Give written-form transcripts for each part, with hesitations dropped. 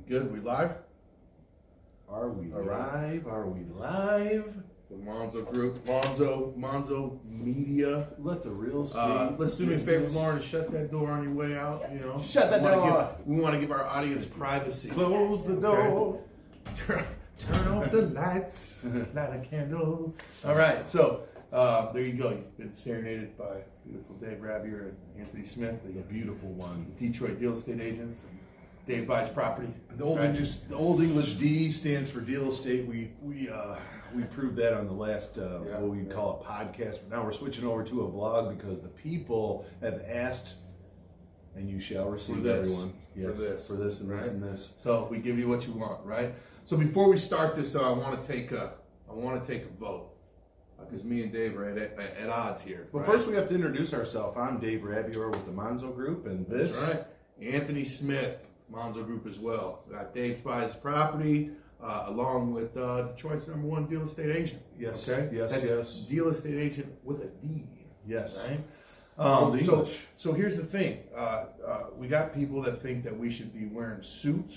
Good? We live? Are we All right. live? Are we live? The Monzo Group, Monzo Media. Let the real estate. Let's do me a favor, Lauren, to shut that door on your way out. You know, Shut that door. We want to give our audience privacy. Close the door. Turn off the lights. Light a candle. All right, so there you go. You've been serenaded by beautiful Dave Rabier and Anthony Smith, the beautiful one, the Detroit real estate agents. Dave buys property. The old English D stands for deal estate. We proved that on the last what we call a podcast. But now we're switching over to a blog because the people have asked, and you shall receive everyone. Yes, for this and this and this. So we give you what you want, right? So before we start this, I want to take a vote because me and Dave are at odds here. But first, we have to introduce ourselves. I'm Dave Rabier with the Monzo Group, and this. That's right. Anthony Smith, Monzo Group as well. We got Dave buys property, along with Detroit's #1 deal estate agent. Yes. Okay. Yes. That's yes. Deal estate agent with a D. Yes. Right. English. So here's the thing. We got people that think that we should be wearing suits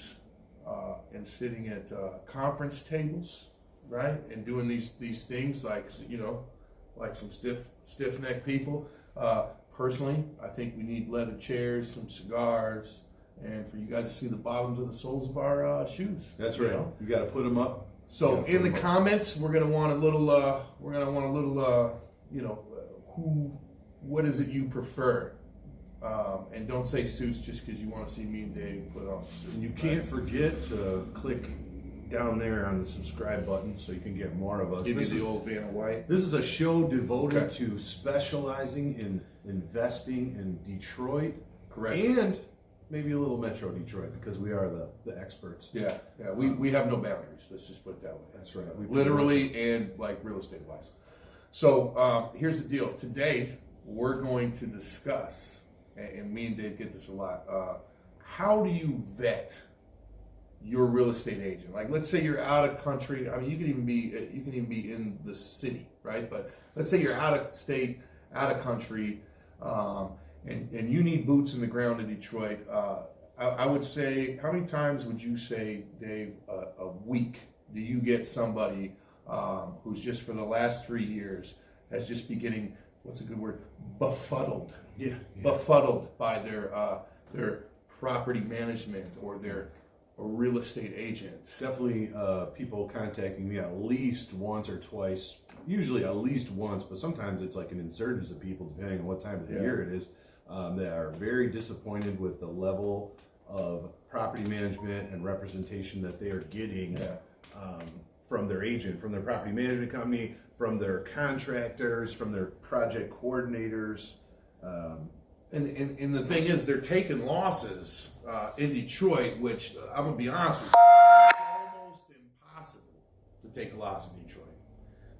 and sitting at conference tables, right, and doing these things like some stiff neck people. Personally, I think we need leather chairs, some cigars, and for you guys to see the bottoms of the soles of our shoes. That's right. You got to put them up. So in the comments, we're gonna want a little. What is it you prefer? And don't say suits just because you want to see me and Dave put on suits. And you can't forget to click down there on the subscribe button so you can get more of us. Give you the old Vanna White. This is a show devoted to specializing in investing in Detroit. Correct. And maybe a little Metro Detroit because we are the experts. Yeah. We have no boundaries. Let's just put it that way. That's right. Literally and like real estate wise. So here's the deal. Today we're going to discuss, and me and Dave get this a lot. How do you vet your real estate agent? Like, let's say you're out of country. I mean, you can even be in the city, right? But let's say you're out of state, out of country, and you need boots in the ground in Detroit. I would say, how many times would you say, Dave, a week do you get somebody who's just for the last 3 years has just been getting, what's a good word, befuddled? Yeah. Befuddled by their property management or their real estate agent. Definitely people contacting me at least once or twice, usually at least once, but sometimes it's like an insurgence of people depending on what time of the year it is, that are very disappointed with the level of property management and representation that they are getting from their agent, from their property management company, from their contractors, from their project coordinators. And the thing is, they're taking losses in Detroit, which I'm going to be honest with you, it's almost impossible to take a loss in Detroit,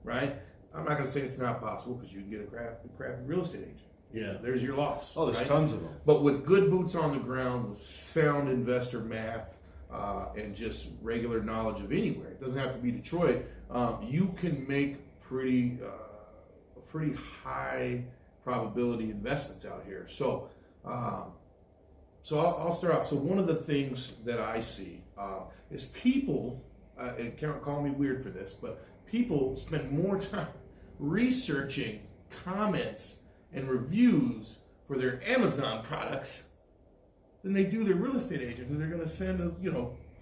right? I'm not going to say it's not possible because you can get a crappy real estate agent. Yeah. There's your loss. Oh, there's tons of them. But with good boots on the ground, with sound investor math, and just regular knowledge of anywhere, it doesn't have to be Detroit, you can make pretty high probability investments out here. So I'll start off. So one of the things that I see is people, and call me weird for this, but people spend more time researching comments and reviews for their Amazon products than they do their real estate agent, who they're going to send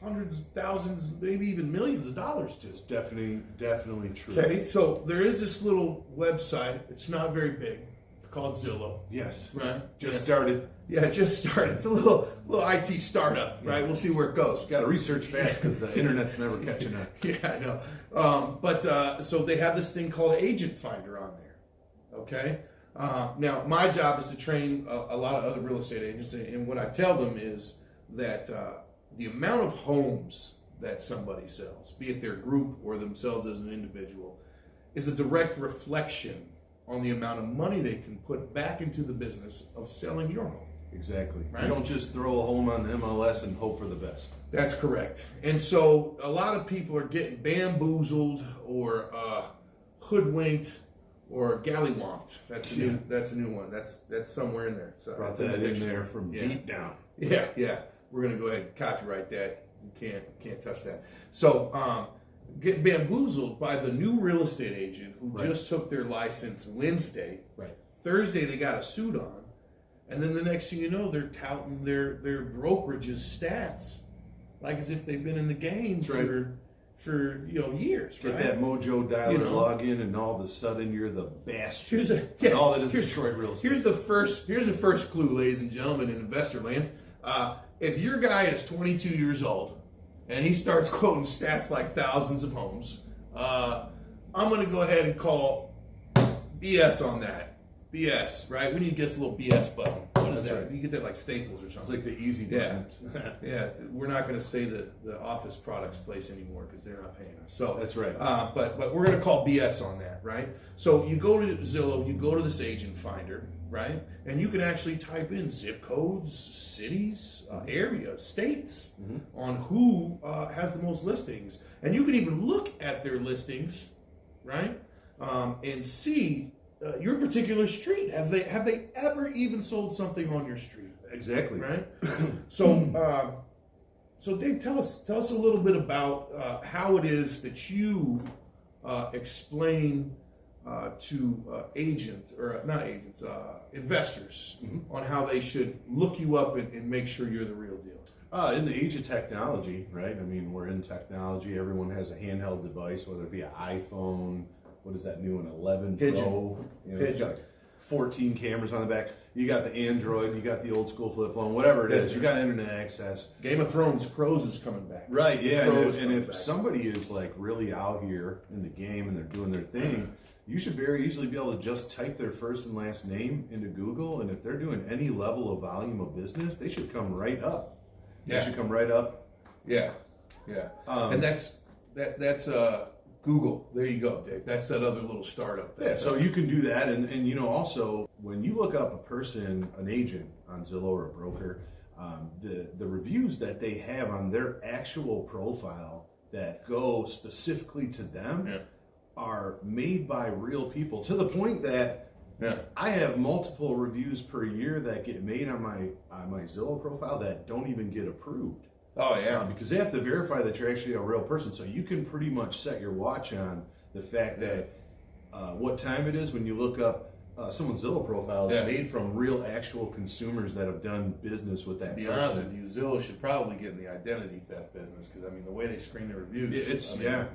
hundreds, thousands, maybe even millions of dollars to. It's definitely true. Okay, so there is this little website. It's not very big. It's called Zillow. Yes. Right. Just started. Yeah, it just started. It's a little IT startup, right? We'll see where it goes. Got to research fast because the internet's never catching up. Yeah, I know. But so they have this thing called Agent Finder on there. Okay. Now, my job is to train a lot of other real estate agents, and what I tell them is that the amount of homes that somebody sells, be it their group or themselves as an individual, is a direct reflection on the amount of money they can put back into the business of selling your home. Exactly. Right? You don't just throw a home on the MLS and hope for the best. That's correct. And so a lot of people are getting bamboozled or hoodwinked or gallywomped. That's a new one. That's somewhere in there. So brought that in there from deep down. Yeah. We're gonna go ahead and copyright that. You can't touch that. So get bamboozled by the new real estate agent who just took their license Wednesday. Right. Thursday they got a suit on, and then the next thing you know, they're touting their brokerage's stats, like as if they've been in the game for years. Get right? that Mojo dialer login, and all of a sudden you're the bastion. And all that is Detroit real estate. Here's the first clue, ladies and gentlemen, in investor land. If your guy is 22 years old and he starts quoting stats like thousands of homes, I'm going to go ahead and call BS on that. BS, right? We need to get us a little BS button. What is that? Right. You get that like Staples or something. It's like the easy button. Yeah. We're not going to say the office products place anymore because they're not paying us. So that's right. But we're going to call BS on that, right? So you go to Zillow, you go to this agent finder, right? And you can actually type in zip codes, cities, areas, states on who has the most listings, and you can even look at their listings, right? And see. Your particular street, have they ever even sold something on your street? Exactly. Right. So Dave, tell us a little bit about how it is that you explain to investors on how they should look you up and make sure you're the real deal. In the age of technology, right? I mean, we're in technology. Everyone has a handheld device, whether it be an iPhone. What is that new one? 11 Pigeon. Pro. It's got 14 cameras on the back. You got the Android. You got the old school flip phone. Whatever it is, you got internet access. Game of Thrones, Crows is coming back. Right. Yeah. And if somebody is like really out here in the game and they're doing their thing, you should very easily be able to just type their first and last name into Google, and if they're doing any level of volume of business, they should come right up. They should come right up. Yeah. And that's Google. There you go, Dave. That's that other little startup there. Yeah, so you can do that, and also when you look up a person, an agent on Zillow or a broker, the reviews that they have on their actual profile that go specifically to them are made by real people, to the point that I have multiple reviews per year that get made on my Zillow profile that don't even get approved. Oh yeah, because they have to verify that you're actually a real person. So you can pretty much set your watch on the fact that what time it is when you look up someone's Zillow profile is made from real, actual consumers that have done business with that person. To be honest with you, Zillow should probably get in the identity theft business because I mean the way they screen the reviews,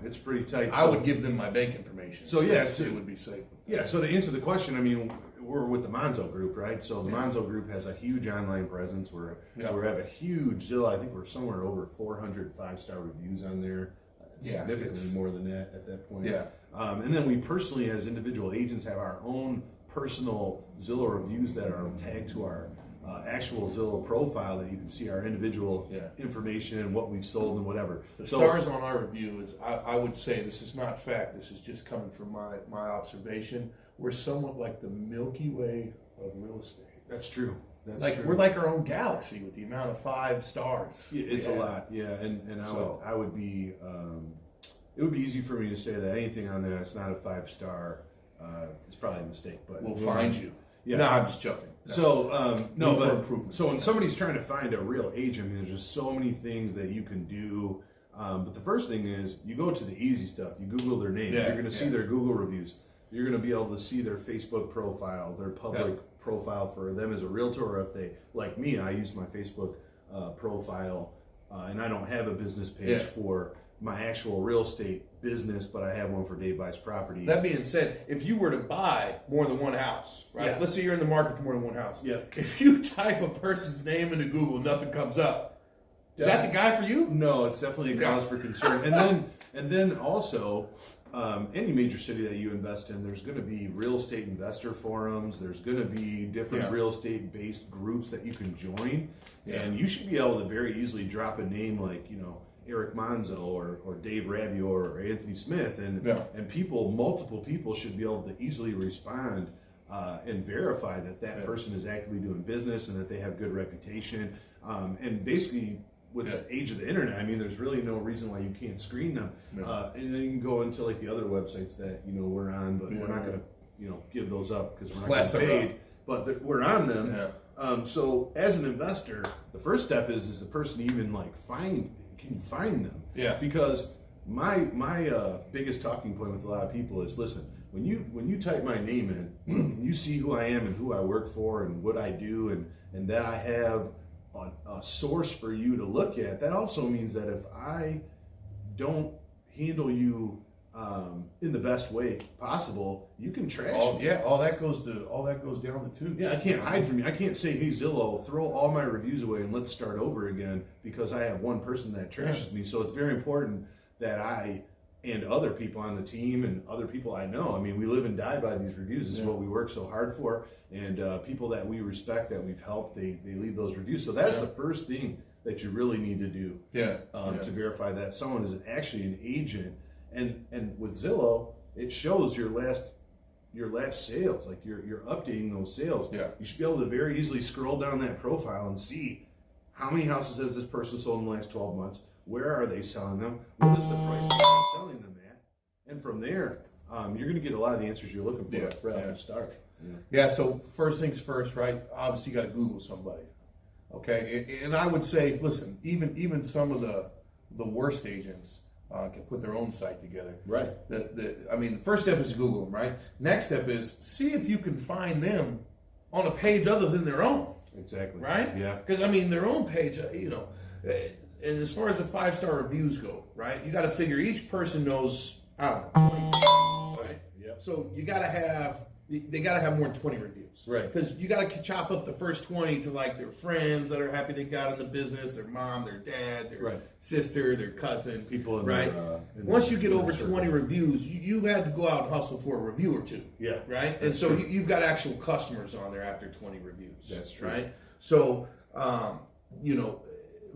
it's pretty tight. I would give them my bank information. So it would be safe. Yeah. So to answer the question, I mean, we're with the Monzo Group, right? So the Monzo Group has a huge online presence. We have a huge Zillow. I think we're somewhere over 400 5-star reviews on there. Significantly more than that at that point. Yeah. And then we personally, as individual agents, have our own personal Zillow reviews that are tagged to our actual Zillow profile that you can see our individual information and what we've sold and whatever. The stars on our review is, I would say, this is not fact, this is just coming from my observation. We're somewhat like the Milky Way of real estate. That's true. We're like our own galaxy with the amount of 5 stars. It's a lot, and I would be. It would be easy for me to say that anything on there that's not a 5-star is probably a mistake. But we'll find you. Yeah. No, I'm just joking. No. So when somebody's trying to find a real agent, I mean, there's just so many things that you can do. But the first thing is you go to the easy stuff. You Google their name. You're going to see their Google reviews. You're going to be able to see their Facebook profile, their public profile for them as a realtor, or if they, like me, I use my Facebook profile, and I don't have a business page for my actual real estate business, but I have one for Dave Buys Property. That being said, if you were to buy more than one house, right? Yeah. Let's say you're in the market for more than one house. Yeah. If you type a person's name into Google, nothing comes up. Is that the guy for you? No, it's definitely a cause for concern. And then also, any major city that you invest in, there's going to be real estate investor forums. There's going to be different real estate based groups that you can join, and you should be able to very easily drop a name like Eric Monzo or Dave Rabior or Anthony Smith, and multiple people should be able to easily respond and verify that person is actively doing business and that they have good reputation. And basically, with the age of the internet, I mean, there's really no reason why you can't screen them. And then you can go into like the other websites that we're on, but we're not going to give those up because we're not getting paid. But we're on them. So as an investor, the first step is the person even like can you find them? Yeah. Because my biggest talking point with a lot of people is, listen, when you type my name in, you see who I am and who I work for and what I do, and that I have a source for you to look at. That also means that if I don't handle you in the best way possible, you can trash me. Yeah, all that goes down the tube. Yeah, I can't hide from you. I can't say, hey, Zillow, throw all my reviews away and let's start over again because I have one person that trashes me. So it's very important that I and other people on the team and other people I know, I mean, we live and die by these reviews. This is what we work so hard for. And people that we respect, that we've helped, they leave those reviews. So that's the first thing that you really need to do to verify that someone is actually an agent. And with Zillow, it shows your last sales, like you're updating those sales. Yeah. You should be able to very easily scroll down that profile and see how many houses has this person sold in the last 12 months. Where are they selling them? What is the price they're selling them at? And from there, you're going to get a lot of the answers you're looking for right off the start. Yeah. So first things first, right? Obviously, you got to Google somebody. Okay, and I would say, listen, even some of the worst agents can put their own site together. Right. The first step is Google them, right? Next step is see if you can find them on a page other than their own. Exactly. Right? Yeah. Because, their own page, and as far as the 5-star reviews go, right, you got to figure each person knows, 20 people, right? Yep. So they got to have more than 20 reviews. Right. Because you got to chop up the first 20 to like their friends that are happy they got in the business, their mom, their dad, their sister, their cousin. People in right? Once you get over 20 reviews, you've had to go out and hustle for a review or two. Yeah. Right? And so you've got actual customers on there after 20 reviews. That's true. Right? So,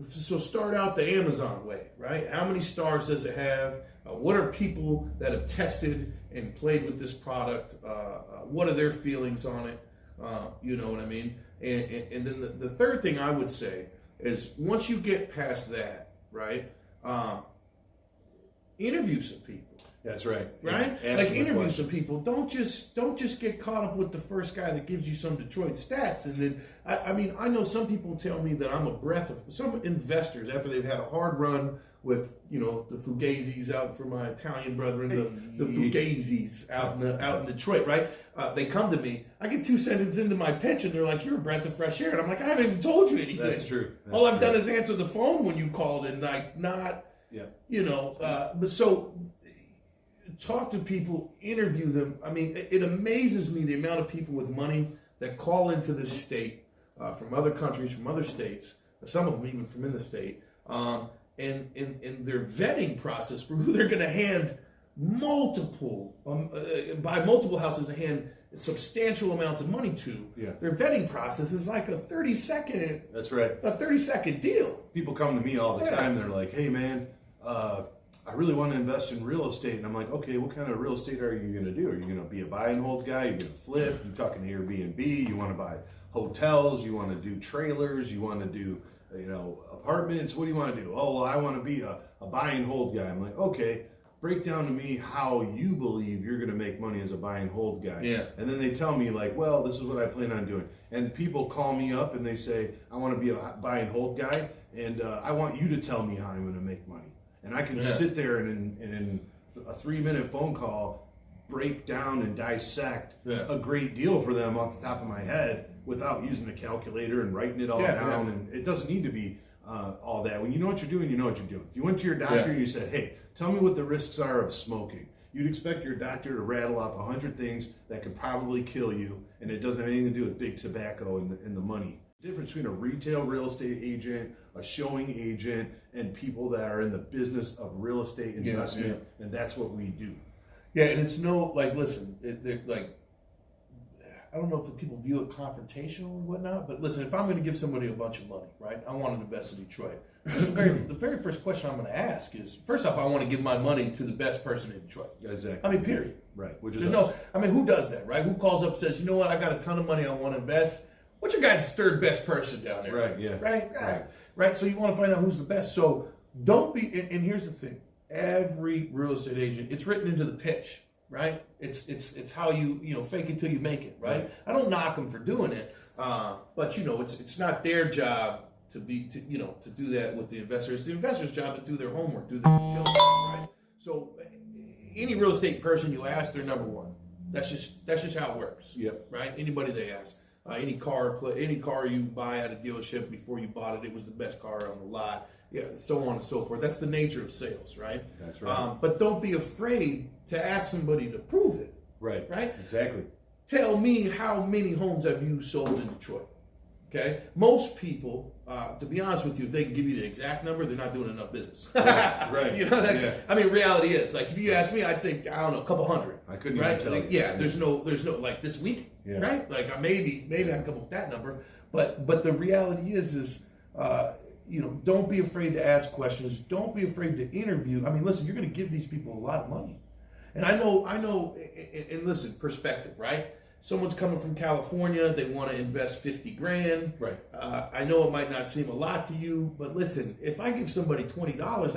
so start out the Amazon way, right? How many stars does it have? What are people that have tested and played with this product? What are their feelings on it? You know what I mean? And then the third thing I would say is once you get past that, right? Interview some people. That's right. Right? Like interview some people. Don't just get caught up with the first guy that gives you some Detroit stats. And then I know some people tell me that I'm a breath of some investors after they've had a hard run with the Fugazis out for my Italian brethren, the Fugazis out in Detroit, right? They come to me. I get 2 sentences into my pitch and they're like, "You're a breath of fresh air," and I'm like, "I haven't even told you anything." That's true. All I've done is answer the phone when you called and not. But so. Talk to people, interview them. It amazes me the amount of people with money that call into this state from other countries, from other states, some of them even from in the state, and their vetting process for who they're going to hand buy multiple houses and hand substantial amounts of money to. Yeah. Their vetting process is like a 30-second. That's right. A 30-second deal. People come to me all the time. They're like, "Hey, man, I really want to invest in real estate." And I'm like, "Okay, what kind of real estate are you going to do? Are you going to be a buy and hold guy? You're going to flip? You talking Airbnb? You want to buy hotels? You want to do trailers? You want to do, apartments? What do you want to do?" "Oh, well, I want to be a buy and hold guy." I'm like, "Okay, break down to me how you believe you're going to make money as a buy and hold guy." Yeah. And then they tell me like, "Well, this is what I plan on doing." And people call me up and they say, "I want to be a buy and hold guy, and I want you to tell me how I'm going to make money." And I can sit there and in a 3-minute phone call break down and dissect a great deal for them off the top of my head without using a calculator and writing it all down. And it doesn't need to be all that. When you know what you're doing, you know what you're doing. If you went to your doctor and you said, "Hey, tell me what the risks are of smoking," you'd expect your doctor to rattle off 100 things that could probably kill you, and it doesn't have anything to do with big tobacco and the money. The difference between a retail real estate agent, a showing agent, and people that are in the business of real estate investment, and that's what we do. Yeah, and it's listen, I don't know if people view it confrontational or whatnot, but listen, if I'm going to give somebody a bunch of money, right, I want to invest in Detroit. The very first question I'm going to ask is, first off, I want to give my money to the best person in Detroit. Exactly. Period. Right. Which is who does that, right? Who calls up and says, "You know what, I got a ton of money I want to invest." What's your guy's third best person down there? Right, yeah. Right. So you want to find out who's the best. So don't be, and here's the thing. Every real estate agent, it's written into the pitch. right? It's how you fake it till you make it, right? I don't knock them for doing it, but it's not their job to do that with the investor. It's the investor's job to do their homework, do their due diligence, right? So any real estate person you ask, they're number one. That's just how it works. Yep. Right. Anybody they ask, any car you buy at a dealership before you bought it was the best car on the lot. Yeah, so on and so forth. That's the nature of sales, right? That's right. But don't be afraid to ask somebody to prove it. Right. Right. Exactly. Tell me, how many homes have you sold in Detroit? Okay. Most people, to be honest with you, if they can give you the exact number, they're not doing enough business. Right. I mean, reality is, like, if you ask me, I'd say, I don't know, a couple hundred. I couldn't right? even tell Like, you. yeah, there's no, like this week, right? Like, maybe I can come up with that number. But the reality is, don't be afraid to ask questions. Don't be afraid to interview. I mean, listen, you're going to give these people a lot of money. And I know, and listen, perspective, right? Someone's coming from California, they want to invest 50 grand. Right. I know it might not seem a lot to you, but listen, if I give somebody $20,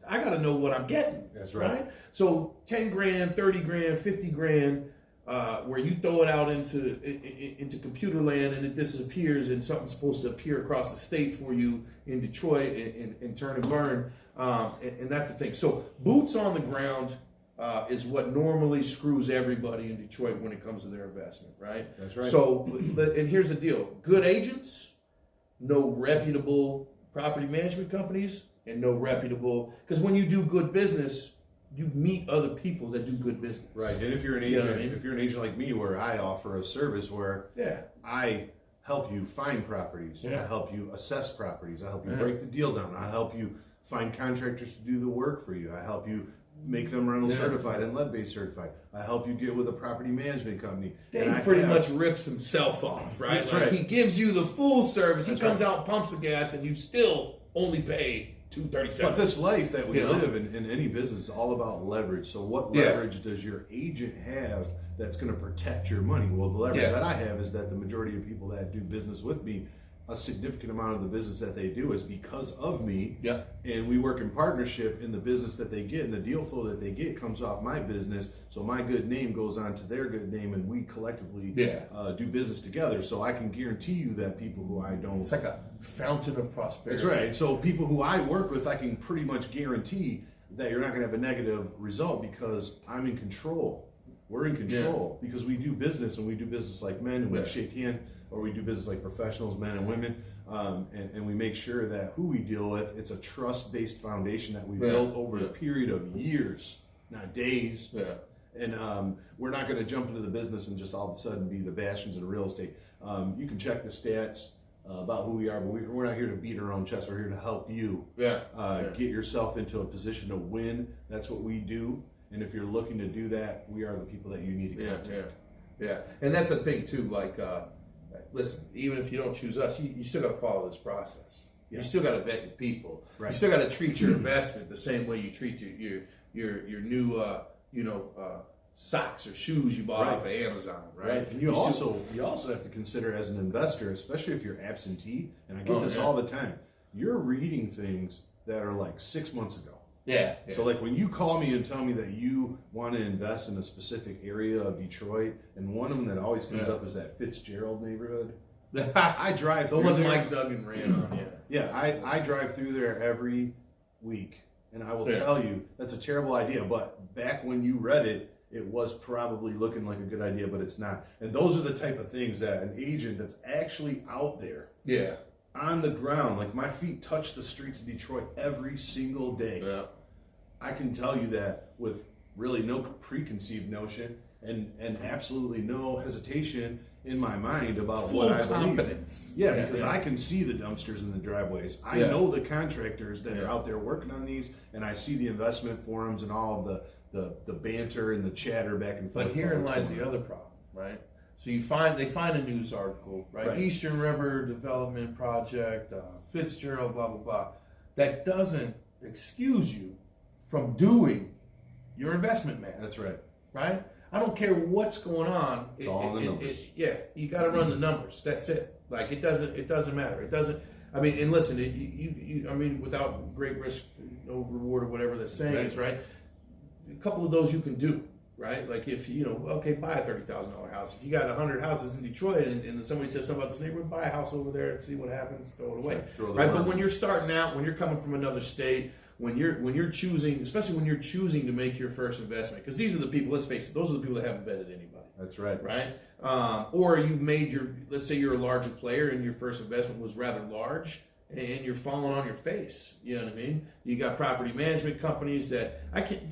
I gotta know what I'm getting. That's right. So 10 grand, 30 grand, 50 grand, where you throw it out into computer land and it disappears, and something's supposed to appear across the state for you in Detroit and turn and burn. And that's the thing. So boots on the ground is what normally screws everybody in Detroit when it comes to their investment, right? That's right. So, and here's the deal: good agents, no reputable property management companies, and no reputable, because when you do good business, you meet other people that do good business. Right. And if you're an agent, if you're an agent like me, where I offer a service where I help you find properties, I help you assess properties, I help you break the deal down, I help you find contractors to do the work for you, I help you make them rental certified and lead-based certified. I help you get with a property management company. Dave pretty much rips himself off, right? That's like right. He gives you the full service. That's he comes out and pumps the gas, and you still only pay $237. But this life that we live in any business is all about leverage. So what leverage does your agent have that's going to protect your money? Well, the leverage that I have is that the majority of people that do business with me, a significant amount of the business that they do is because of me. Yeah. And we work in partnership, in the business that they get and the deal flow that they get comes off my business. So my good name goes on to their good name, and we collectively do business together. So I can guarantee you that people who I don't... It's like a fountain of prosperity. That's right. So people who I work with, I can pretty much guarantee that you're not going to have a negative result because I'm in control. We're in control because we do business, and we do business like men, and we shake hands, or we do business like professionals, men and women, and we make sure that who we deal with, it's a trust-based foundation that we built over a period of years, not days. Yeah. And we're not going to jump into the business and just all of a sudden be the bastions of real estate. You can check the stats about who we are, but we're not here to beat our own chest. We're here to help you get yourself into a position to win. That's what we do. And if you're looking to do that, we are the people that you need to contact. Yeah. And that's the thing too, like, listen, even if you don't choose us, you still got to follow this process. You still got to vet your people. Right. You still got to treat your investment the same way you treat your new socks or shoes you bought off of Amazon, right? And you also have to consider, as an investor, especially if you're absentee, and I get this all the time, you're reading things that are like 6 months ago. Yeah. So like when you call me and tell me that you want to invest in a specific area of Detroit, and one of them that always comes up is that Fitzgerald neighborhood. I drive through one there. Mike Duggan ran on. I drive through there every week, and I will tell you that's a terrible idea. But back when you read it, it was probably looking like a good idea, but it's not. And those are the type of things that an agent that's actually out there. Yeah. On the ground, like my feet touch the streets of Detroit every single day. Yeah. I can tell you that with really no preconceived notion and absolutely no hesitation in my mind about what I believe. Full confidence. Yeah, because I can see the dumpsters in the driveways. I know the contractors that are out there working on these, and I see the investment forums and all of the banter and the chatter back and forth. But herein lies the other problem, right? So they find a news article, right? Eastern River Development Project, Fitzgerald, blah, blah, blah. That doesn't excuse you from doing your investment math. That's right. Right? I don't care what's going on. It's all in the numbers. You got to run the numbers. That's it. Like it doesn't matter. It doesn't. I mean, and listen, I mean, without great risk, no reward, or whatever the saying is, right? A couple of those you can do. right? Like if okay, buy a $30,000 house. If you got 100 houses in Detroit and then somebody says something about this neighborhood, buy a house over there and see what happens. Throw it away, right? But when you're starting out, when you're coming from another state, when you're choosing, especially when you're choosing to make your first investment, because these are the people. Let's face it, those are the people that haven't vetted anybody. That's right. Right? Or you made let's say you're a larger player and your first investment was rather large and you're falling on your face. You know what I mean? You got property management companies that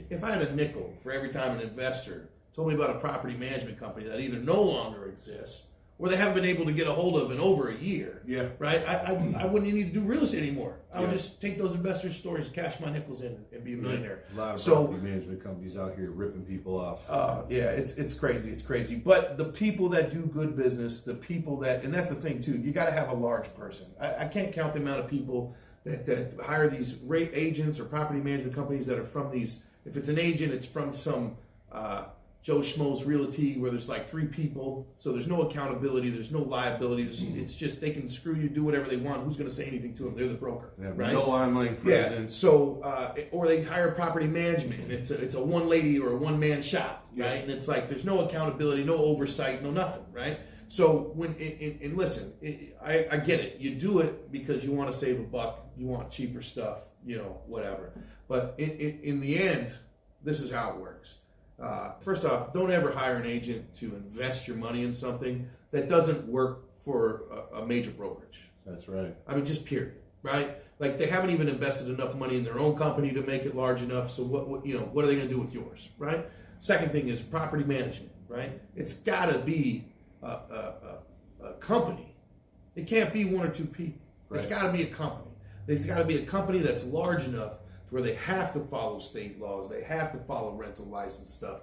if I had a nickel for every time an investor told me about a property management company that either no longer exists or they haven't been able to get a hold of in over a year. Yeah. Right? I wouldn't need to do real estate anymore. I would just take those investors' stories, cash my nickels in, and be a millionaire. A lot of property management companies out here ripping people off. Yeah, it's crazy. It's crazy. But the people that do good business, the people and that's the thing too, you got to have a large person. I can't count the amount of people that hire these rate agents or property management companies that are from these. If it's an agent, it's from some Joe Schmo's Realty where there's like 3 people, so there's no accountability, there's no liability. It's just they can screw you, do whatever they want. Who's going to say anything to them? They're the broker, right? No online presence. Yeah. So, or they hire property management, and it's a one lady or a one man shop, right? And it's like there's no accountability, no oversight, no nothing, right? So and listen, I get it. You do it because you want to save a buck, you want cheaper stuff, whatever. But in the end, this is how it works. First off, don't ever hire an agent to invest your money in something that doesn't work for a major brokerage. That's right. I mean, just period, right? Like they haven't even invested enough money in their own company to make it large enough. So what are they going to do with yours, right? Second thing is property management, right? It's got to be a company. It can't be 1 or 2 people. Right. It's got to be a company. It's got to be a company that's large enough to where they have to follow state laws, they have to follow rental license stuff.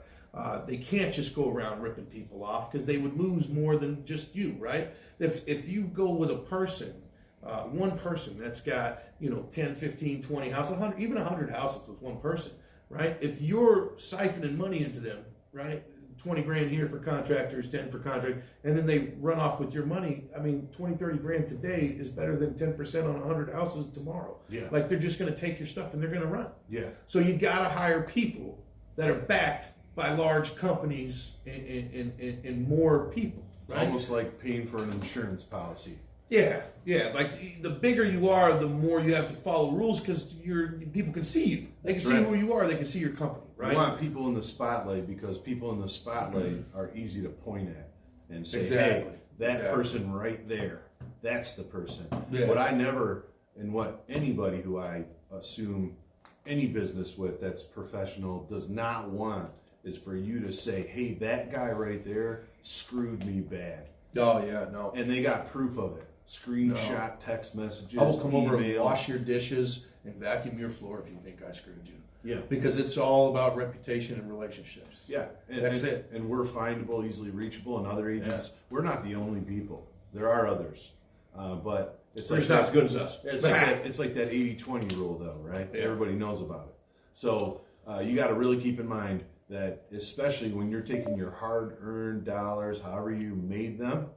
They can't just go around ripping people off because they would lose more than just you, right? If you go with a person, one person that's got 10, 15, 20 houses, 100, even 100 houses with one person, right? If you're siphoning money into them, right? 20 grand here for contractors, 10 for contract, and then they run off with your money. I mean, 20, 30 grand today is better than 10% on 100 houses tomorrow. Yeah. Like they're just going to take your stuff and they're going to run. Yeah. So you got to hire people that are backed by large companies and more people. Right? It's almost like paying for an insurance policy. Yeah. Like the bigger you are, the more you have to follow rules because people can see you. They can see who you are. They can see your company. Right? You want people in the spotlight because people in the spotlight are easy to point at and say, hey, that person right there, that's the person. Yeah. What anybody who I assume any business with that's professional does not want is for you to say, hey, that guy right there screwed me bad. Oh, yeah, no. And they got proof of it. Screenshot, text messages, I will come over and emails. wash your dishes and vacuum your floor if you think I screwed you. Yeah. Because it's all about reputation and relationships. Yeah. That's it. And we're findable, easily reachable, and other agents, we're not the only people. There are others. But it's like not as good as us. It's like that 80-20 rule, though, right? Yeah. Everybody knows about it. So you got to really keep in mind that, especially when you're taking your hard-earned dollars, however you made them,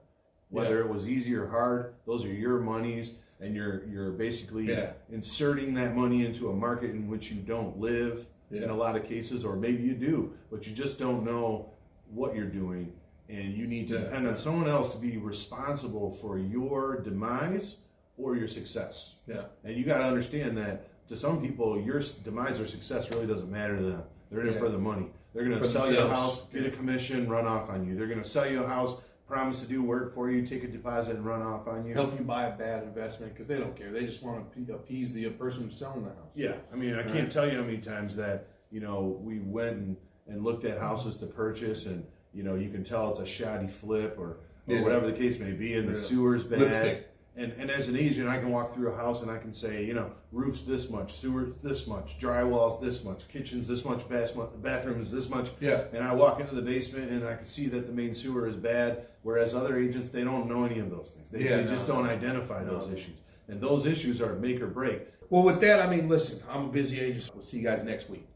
whether it was easy or hard, those are your monies, and you're basically inserting that money into a market in which you don't live in a lot of cases, or maybe you do, but you just don't know what you're doing, and you need to depend on someone else to be responsible for your demise or your success. Yeah. And you got to understand that to some people, your demise or success really doesn't matter to them. They're in it for the money. They're going to sell you a house, get a commission, run off on you. They're going to sell you a house, promise to do work for you, take a deposit, and run off on you. Help you buy a bad investment because they don't care. They just want to appease the person who's selling the house. Yeah. I mean, I can't tell you how many times that, we went and looked at houses to purchase, and, you can tell it's a shoddy flip or whatever the case may be, and the sewer's bad. Lipstick. And as an agent, I can walk through a house and I can say, roof's this much, sewer this much, drywall's this much, kitchen's this much, bathroom is this much. Yeah. And I walk into the basement and I can see that the main sewer is bad, whereas other agents, they don't know any of those things. They just don't identify those issues. And those issues are make or break. Well, with that, listen, I'm a busy agent. We'll see you guys next week.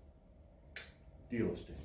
Deal estate.